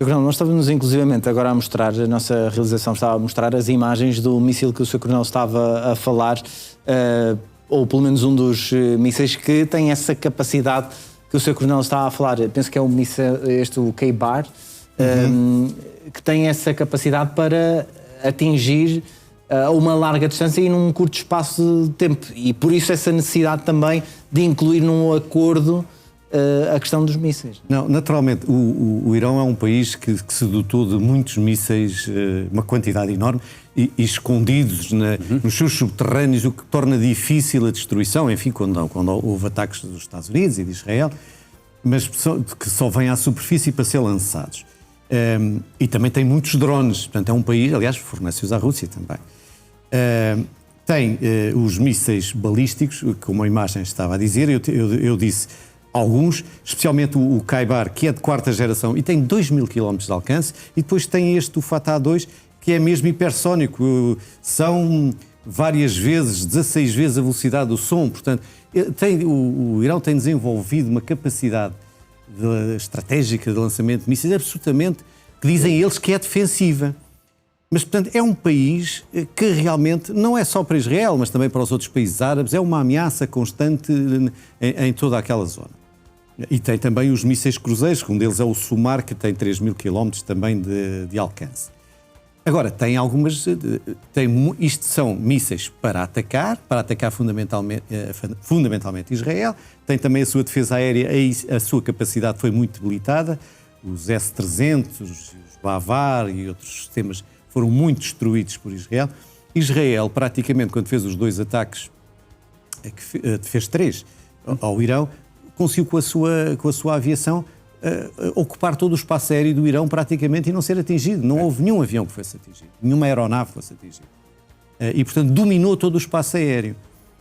Coronel, nós estávamos inclusivamente agora a mostrar, a nossa realização estava a mostrar as imagens do míssil que o Sr. Coronel estava a falar, ou pelo menos um dos mísseis que tem essa capacidade que o Sr. Coronel estava a falar. penso que é o míssil, o K-Bar, que tem essa capacidade para atingir uma larga distância e num curto espaço de tempo. E por isso essa necessidade também de incluir num acordo a questão dos mísseis. Não, naturalmente, o Irão é um país que se dotou de muitos mísseis, uma quantidade enorme, e escondidos nos seus subterrâneos, o que torna difícil a destruição, enfim, quando houve ataques dos Estados Unidos e de Israel, mas que só vêm à superfície para ser lançados. E também tem muitos drones, portanto é um país, aliás, fornece-os à Rússia também. Tem os mísseis balísticos, como a imagem estava a dizer, eu disse alguns, especialmente o K-Bar, que é de quarta geração e tem 2.000 km de alcance, e depois tem o Fatah-2, que é mesmo hipersónico, são várias vezes, 16 vezes a velocidade do som, portanto, o Irão tem desenvolvido uma capacidade estratégica de lançamento de mísseis absolutamente, que dizem eles que é defensiva. Mas, portanto, é um país que realmente não é só para Israel, mas também para os outros países árabes, é uma ameaça constante em toda aquela zona. E tem também os mísseis cruzeiros, um deles é o Sumar, que tem 3.000 km também de alcance. Agora, tem algumas... isto são mísseis para atacar fundamentalmente Israel, tem também a sua defesa aérea, a sua capacidade foi muito debilitada, os S-300, os Bavar e outros sistemas foram muito destruídos por Israel. Israel, praticamente, quando fez os 2 ataques, fez 3 ao Irão, conseguiu com a sua aviação ocupar todo o espaço aéreo do Irão praticamente e não ser atingido. Não houve nenhum avião que fosse atingido, nenhuma aeronave fosse atingida. E, portanto, dominou todo o espaço aéreo.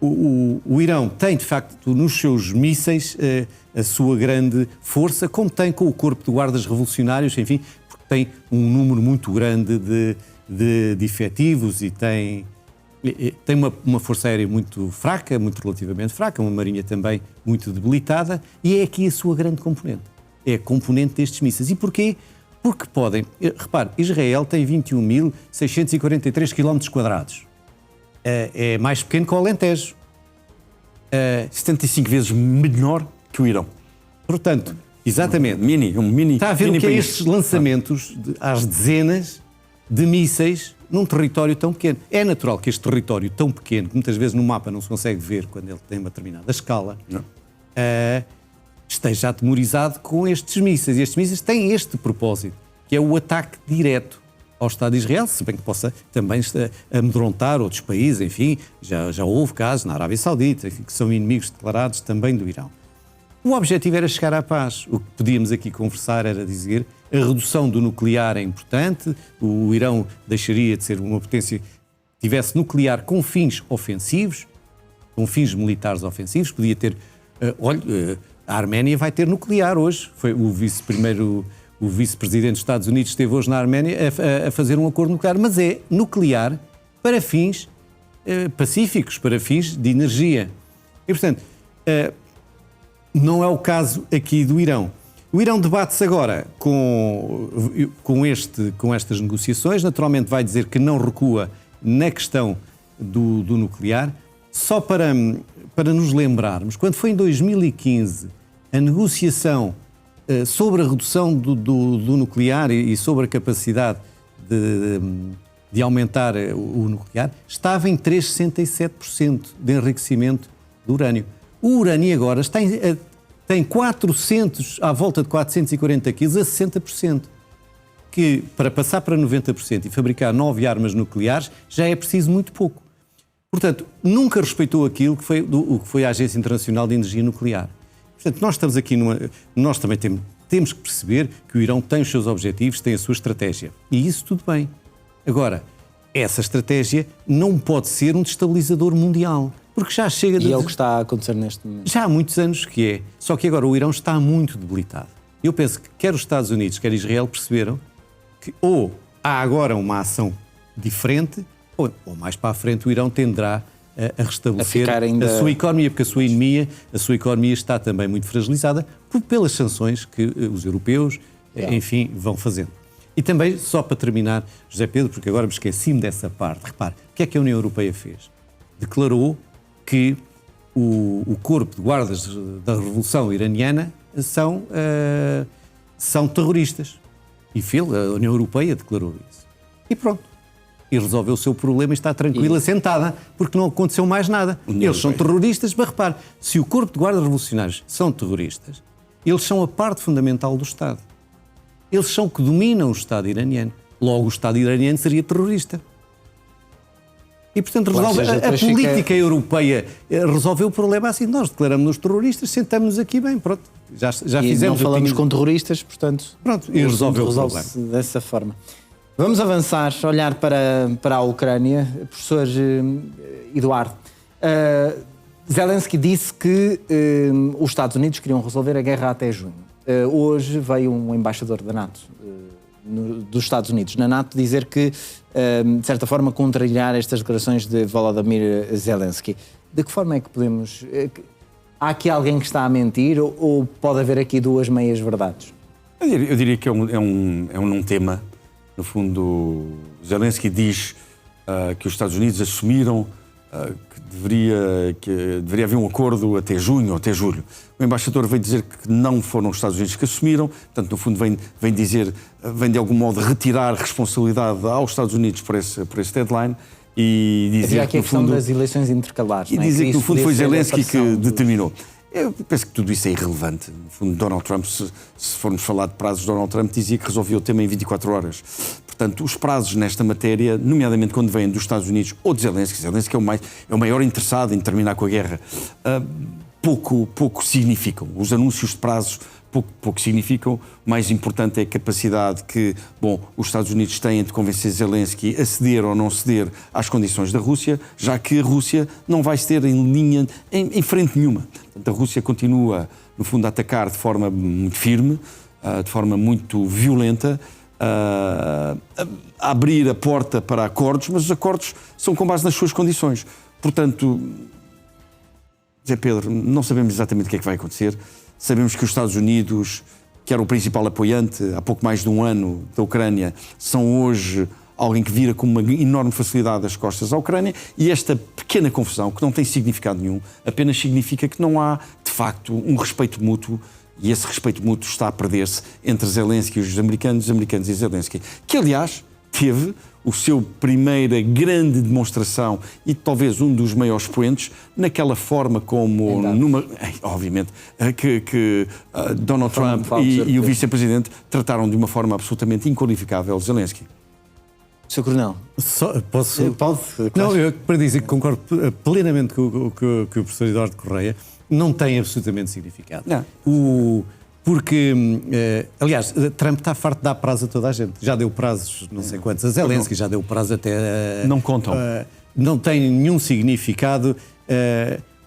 O Irão tem, de facto, nos seus mísseis a sua grande força, como tem com o corpo de guardas revolucionários, enfim, porque tem um número muito grande de efetivos e tem uma força aérea muito fraca, muito relativamente fraca, uma marinha também muito debilitada, e é aqui a sua grande componente. É a componente destes mísseis. E porquê? Porque podem... Repare, Israel tem 21.643 km². É mais pequeno que o Alentejo. 75 vezes menor que o Irão. Portanto, exatamente. Um mini Está a ver o que é país. estes lançamentos às dezenas de mísseis num território tão pequeno. É natural que este território tão pequeno, que muitas vezes no mapa não se consegue ver quando ele tem uma determinada escala, esteja atemorizado com estes mísseis. E estes mísseis têm este propósito, que é o ataque direto ao Estado de Israel, se bem que possa também amedrontar outros países, enfim, já houve casos na Arábia Saudita, enfim, que são inimigos declarados também do Irão. O objetivo era chegar à paz. O que podíamos aqui conversar era dizer a redução do nuclear é importante, o Irão deixaria de ser uma potência que tivesse nuclear com fins ofensivos, com fins militares ofensivos, podia ter... a Arménia vai ter nuclear hoje, foi o vice-presidente dos Estados Unidos esteve hoje na Arménia a fazer um acordo nuclear, mas é nuclear para fins pacíficos, para fins de energia. E, portanto, não é o caso aqui do Irão. O Irão debate-se agora com estas negociações, naturalmente vai dizer que não recua na questão do nuclear, só para nos lembrarmos, quando foi em 2015 a negociação sobre a redução do nuclear e sobre a capacidade de aumentar o nuclear, estava em 3,67% de enriquecimento do urânio. O urânio agora tem 400, à volta de 440 quilos a 60%, que para passar para 90% e fabricar 9 armas nucleares já é preciso muito pouco. Portanto, nunca respeitou aquilo que foi a Agência Internacional de Energia Nuclear. Portanto, nós estamos aqui nós também temos que perceber que o Irão tem os seus objetivos, tem a sua estratégia. E isso tudo bem. Agora, essa estratégia não pode ser um destabilizador mundial, porque já chega de... E é o que está a acontecer neste momento. Já há muitos anos que é. Só que agora o Irão está muito debilitado. Eu penso que quer os Estados Unidos, quer Israel perceberam que ou há agora uma ação diferente, ou mais para a frente o Irão tenderá a restabelecer a sua economia, porque a sua economia está também muito fragilizada pelas sanções que os europeus enfim, vão fazendo. E também, só para terminar, José Pedro, porque agora me esqueci-me dessa parte, repare, o que é que a União Europeia fez? Declarou que o corpo de guardas da Revolução Iraniana são terroristas. E a União Europeia declarou isso. E pronto. E resolveu o seu problema e está tranquila, sentada, porque não aconteceu mais nada. Eles são terroristas, mas repare, se o corpo de guardas revolucionários são terroristas, eles são a parte fundamental do Estado. Eles são que dominam o Estado iraniano. Logo, o Estado iraniano seria terrorista. E, portanto, a política europeia resolveu o problema assim. Nós declaramos-nos terroristas, sentamos-nos aqui bem, pronto. Já fizemos. Não falamos com terroristas, portanto. Pronto, e resolveu o problema. Dessa forma. Vamos avançar, olhar para a Ucrânia. Professor Eduardo, Zelensky disse que os Estados Unidos queriam resolver a guerra até junho. Hoje veio um embaixador da NATO, dos Estados Unidos, na NATO, dizer que, de certa forma, contrariar estas declarações de Volodymyr Zelensky. De que forma é que podemos... Há aqui alguém que está a mentir ou pode haver aqui duas meias verdades? Eu diria que é um tema. No fundo, Zelensky diz que os Estados Unidos assumiram que deveria haver um acordo até junho ou até julho. O embaixador veio dizer que não foram os Estados Unidos que assumiram, portanto, no fundo, vem de algum modo retirar responsabilidade aos Estados Unidos por esse deadline e dizer que, no fundo, das eleições intercalares. E dizer que, no fundo, foi Zelensky que determinou. Eu penso que tudo isso é irrelevante. No fundo, Donald Trump, se formos falar de prazos, Donald Trump dizia que resolvia o tema em 24 horas. Portanto, os prazos nesta matéria, nomeadamente quando vêm dos Estados Unidos ou de Zelensky é o maior interessado em terminar com a guerra, pouco significam. Os anúncios de prazos pouco significam. O mais importante é a capacidade que, os Estados Unidos têm de convencer Zelensky a ceder ou não ceder às condições da Rússia, já que a Rússia não vai ceder em frente nenhuma. Portanto, a Rússia continua, no fundo, a atacar de forma muito firme, de forma muito violenta, a abrir a porta para acordos, mas os acordos são com base nas suas condições. Portanto, Zé Pedro, não sabemos exatamente o que é que vai acontecer. Sabemos que os Estados Unidos, que era o principal apoiante há pouco mais de um ano da Ucrânia, são hoje alguém que vira com uma enorme facilidade as costas à Ucrânia, e esta pequena confusão, que não tem significado nenhum, apenas significa que não há, de facto, um respeito mútuo, e esse respeito mútuo está a perder-se entre Zelensky e os americanos e Zelensky, que, aliás, teve o seu primeira grande demonstração e talvez um dos maiores expoentes naquela forma como, obviamente, que Donald Trump e o vice-presidente trataram de uma forma absolutamente inqualificável Zelensky. Sr. Coronel, posso? Pode? Não, eu para dizer que concordo plenamente com o professor Eduardo Correia, não tem absolutamente significado. Não. Porque, aliás, Trump está farto de dar prazo a toda a gente. Já deu prazos, não sei quantos. A Zelensky já deu prazo até... Não contam. Não tem nenhum significado.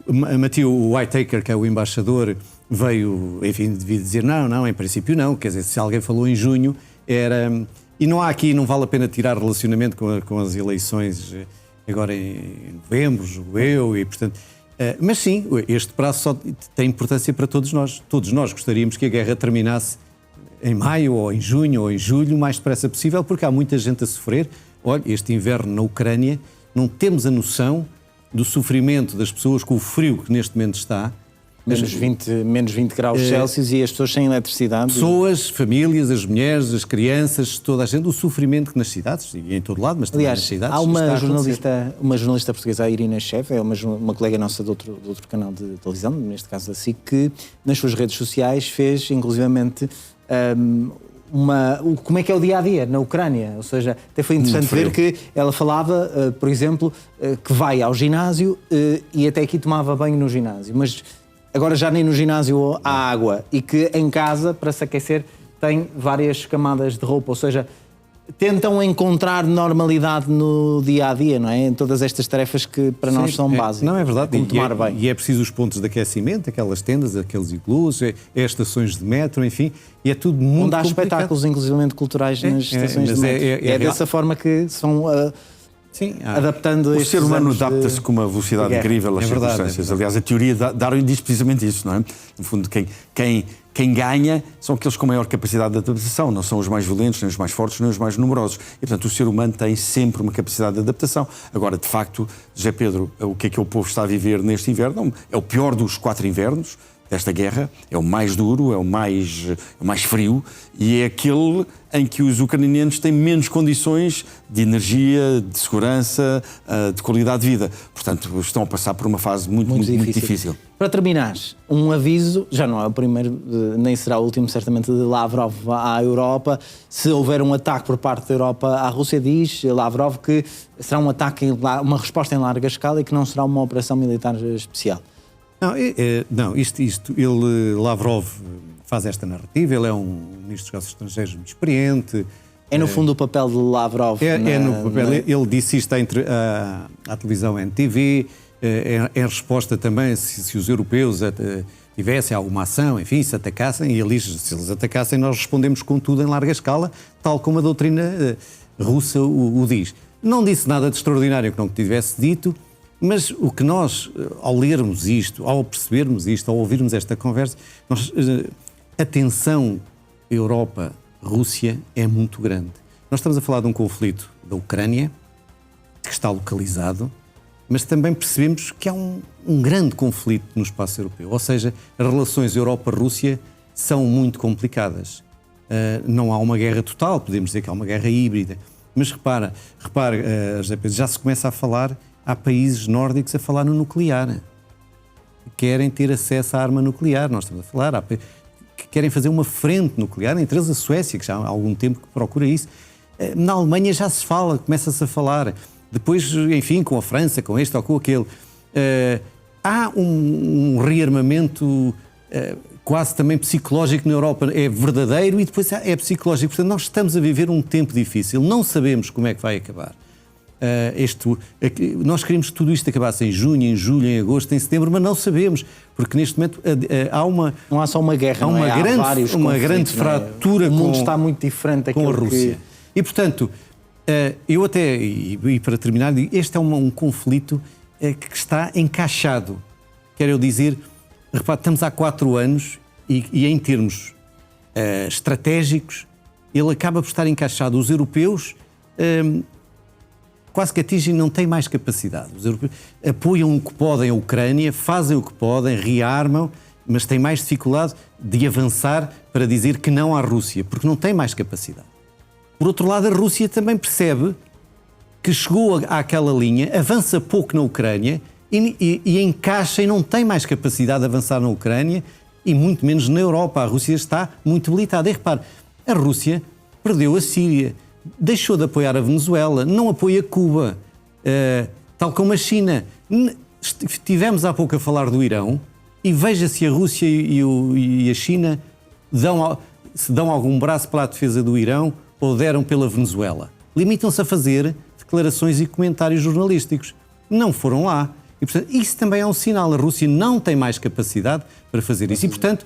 Matthew Whitaker, que é o embaixador, veio, enfim, devia dizer não, em princípio não. Quer dizer, se alguém falou em junho, era... E não há aqui, não vale a pena tirar relacionamento com as eleições agora em novembro, julgo eu, e portanto... Mas sim, este prazo só tem importância para todos nós. Todos nós gostaríamos que a guerra terminasse em maio, ou em junho, ou em julho, o mais depressa possível, porque há muita gente a sofrer. Olha, este inverno na Ucrânia, não temos a noção do sofrimento das pessoas com o frio que neste momento está. Menos 20 graus Celsius e as pessoas sem eletricidade. Pessoas, famílias, as mulheres, as crianças, toda a gente, o sofrimento que nas cidades, e em todo lado, mas também nas cidades. Há uma jornalista portuguesa, a Irina Sheff, é uma colega nossa de outro canal de televisão, neste caso da SIC, que nas suas redes sociais fez, inclusivamente, como é que é o dia-a-dia na Ucrânia. Ou seja, até foi interessante ver que ela falava, por exemplo, que vai ao ginásio e até aqui tomava banho no ginásio, mas agora já nem no ginásio há água, e que em casa, para se aquecer, tem várias camadas de roupa, ou seja, tentam encontrar normalidade no dia-a-dia, não é? Em todas estas tarefas que para nós são básicas. Não, é verdade. Como tomar banho. E é preciso os pontos de aquecimento, aquelas tendas, aqueles iglus, estações de metro, enfim, e é tudo muito onde há complicado. espetáculos, inclusivamente culturais, nas estações de metro. É dessa forma que são... Sim, adaptando O estes ser humano anos de- adapta-se com uma velocidade guerra. incrível às É verdade, circunstâncias. Aliás, a teoria de Darwin diz precisamente isso, não é? No fundo, quem ganha são aqueles com maior capacidade de adaptação, não são os mais violentos, nem os mais fortes, nem os mais numerosos. E, portanto, o ser humano tem sempre uma capacidade de adaptação. Agora, de facto, José Pedro, o que o povo está a viver neste inverno? É o pior dos 4 invernos desta guerra, é o mais duro, é o mais frio e é aquele em que os ucranianos têm menos condições de energia, de segurança, de qualidade de vida. Portanto, estão a passar por uma fase muito difícil. Para terminar, um aviso, já não é o primeiro, nem será o último, certamente, de Lavrov à Europa. Se houver um ataque por parte da Europa à Rússia, diz Lavrov que será um ataque, uma resposta em larga escala e que não será uma operação militar especial. Não, Lavrov faz esta narrativa, ele é um ministro dos negócios estrangeiros muito experiente. É no fundo o papel de Lavrov. Ele disse isto à televisão NTV, em resposta também se os europeus tivessem alguma ação, enfim, se atacassem, e ele diz, se eles atacassem nós respondemos com tudo em larga escala, tal como a doutrina russa o diz. Não disse nada de extraordinário que não tivesse dito, mas o que nós, ao lermos isto, ao percebermos isto, ao ouvirmos esta conversa, a tensão Europa-Rússia é muito grande. Nós estamos a falar de um conflito da Ucrânia, que está localizado, mas também percebemos que há um grande conflito no espaço europeu. Ou seja, as relações Europa-Rússia são muito complicadas. Não há uma guerra total, podemos dizer que há uma guerra híbrida. Mas repara, José Pedro, já se começa a falar, há países nórdicos a falar no nuclear. Querem ter acesso à arma nuclear, nós estamos a falar, que querem fazer uma frente nuclear, entre eles a Suécia, que já há algum tempo que procura isso. Na Alemanha já se fala, começa-se a falar. Depois, enfim, com a França, com este ou com aquele. Há um rearmamento quase também psicológico na Europa. É verdadeiro e depois é psicológico. Portanto, nós estamos a viver um tempo difícil. Não sabemos como é que vai acabar. Nós queríamos que tudo isto acabasse em junho, em julho, em agosto, em setembro, mas não sabemos, porque neste momento não há só uma guerra, há uma, há vários uma grande fratura. O mundo está muito diferente com a Rússia. E portanto, eu até, e para terminar, este é um conflito que está encaixado. Quero eu dizer, repare, estamos há 4 anos e em termos estratégicos, ele acaba por estar encaixado. Os europeus quase que atingem, não têm mais capacidade. Os europeus apoiam o que podem a Ucrânia, fazem o que podem, rearmam, mas têm mais dificuldade de avançar para dizer que não à Rússia, porque não têm mais capacidade. Por outro lado, a Rússia também percebe que chegou àquela linha, avança pouco na Ucrânia e encaixa e não tem mais capacidade de avançar na Ucrânia e muito menos na Europa. A Rússia está muito debilitada. E repare, a Rússia perdeu a Síria, deixou de apoiar a Venezuela, não apoia Cuba, tal como a China. Tivemos há pouco a falar do Irão e veja se a Rússia e a China se dão algum braço para a defesa do Irão ou deram pela Venezuela. Limitam-se a fazer declarações e comentários jornalísticos. Não foram lá. E, portanto, isso também é um sinal. A Rússia não tem mais capacidade para fazer isso. E, portanto,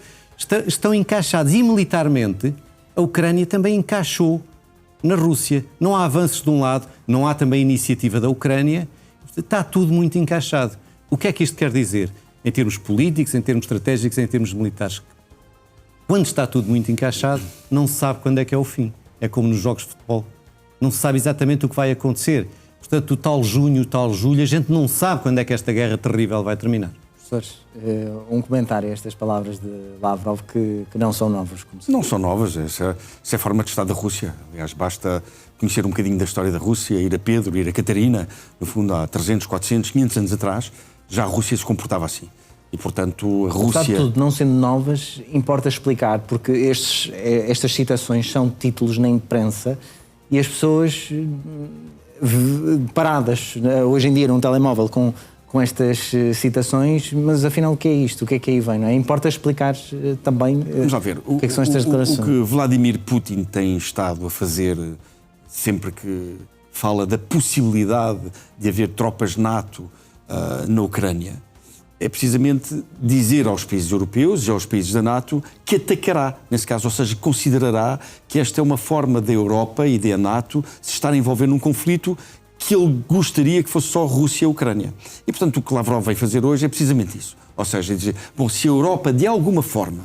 estão encaixados. E militarmente, a Ucrânia também encaixou na Rússia. Não há avanços de um lado, não há também iniciativa da Ucrânia. Está tudo muito encaixado. O que é que isto quer dizer? Em termos políticos, em termos estratégicos, em termos militares. Quando está tudo muito encaixado, não se sabe quando é que é o fim. É como nos jogos de futebol. Não se sabe exatamente o que vai acontecer. Portanto, o tal junho, o tal julho, a gente não sabe quando é que esta guerra terrível vai terminar. Professores, um comentário a estas palavras de Lavrov que não são novas. Não são novas, essa é a forma de estar da Rússia. Aliás, basta conhecer um bocadinho da história da Rússia, ir a Pedro, ir a Catarina, no fundo há 300, 400, 500 anos atrás, já a Rússia se comportava assim. E, portanto, a Rússia... Apesar de tudo, não sendo novas, importa explicar, porque estas citações são títulos na imprensa e as pessoas paradas hoje em dia num telemóvel com estas citações, mas afinal o que é isto? O que é que aí vem? Não é? Importa explicar também Vamos lá ver. O que é que são estas declarações. O que Vladimir Putin tem estado a fazer sempre que fala da possibilidade de haver tropas NATO na Ucrânia é precisamente dizer aos países europeus e aos países da NATO que atacará, nesse caso, ou seja, considerará que esta é uma forma da Europa e da NATO se estar a envolver num conflito que ele gostaria que fosse só Rússia e Ucrânia. E, portanto, o que Lavrov vai fazer hoje é precisamente isso. Ou seja, dizer, bom, se a Europa, de alguma forma,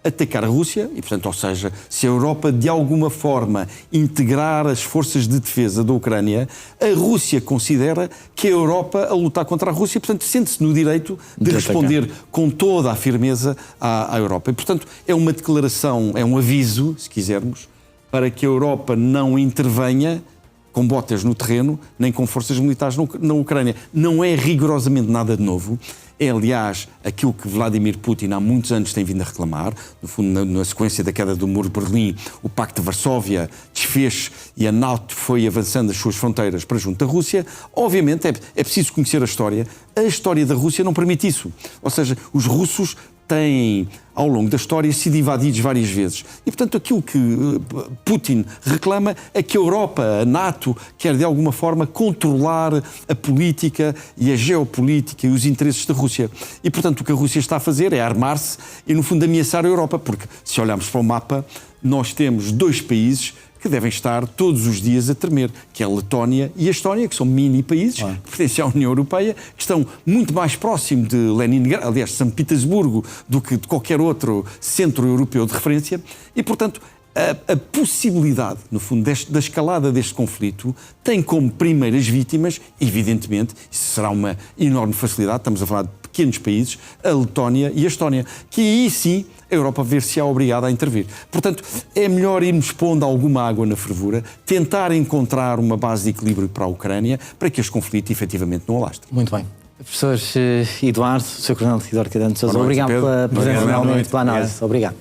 atacar a Rússia, e, portanto, ou seja, se a Europa, de alguma forma, integrar as forças de defesa da Ucrânia, a Rússia considera que a Europa, a lutar contra a Rússia, portanto, sente-se no direito de responder com toda a firmeza à Europa. E, portanto, é uma declaração, é um aviso, se quisermos, para que a Europa não intervenha com botas no terreno, nem com forças militares na Ucrânia. Não é rigorosamente nada de novo. É, aliás, aquilo que Vladimir Putin há muitos anos tem vindo a reclamar. No fundo, na sequência da queda do Muro de Berlim, o Pacto de Varsóvia desfez e a NATO foi avançando as suas fronteiras para junto da Rússia. Obviamente, é preciso conhecer a história. A história da Rússia não permite isso. Ou seja, os russos têm, ao longo da história, sido invadidos várias vezes. E, portanto, aquilo que Putin reclama é que a Europa, a NATO, quer de alguma forma controlar a política e a geopolítica e os interesses da Rússia. E, portanto, o que a Rússia está a fazer é armar-se e, no fundo, ameaçar a Europa, porque, se olharmos para o mapa, nós temos dois países que devem estar todos os dias a tremer, que é a Letónia e a Estónia, que são mini-países, que pertencem à União Europeia, que estão muito mais próximos de Leningrado, aliás, de São Petersburgo, do que de qualquer outro centro europeu de referência, e, portanto, a possibilidade, no fundo, da escalada deste conflito tem como primeiras vítimas, evidentemente, isso será uma enorme facilidade, estamos a falar de pequenos países, a Letónia e a Estónia, que aí sim a Europa ver-se-á obrigada a intervir. Portanto, é melhor irmos pondo alguma água na fervura, tentar encontrar uma base de equilíbrio para a Ucrânia, para que este conflito efetivamente não alastre. Muito bem. Professor Eduardo, Sr. Coronel Teodoro Caetano de Sousa, obrigado pela presença, pela análise. Obrigado.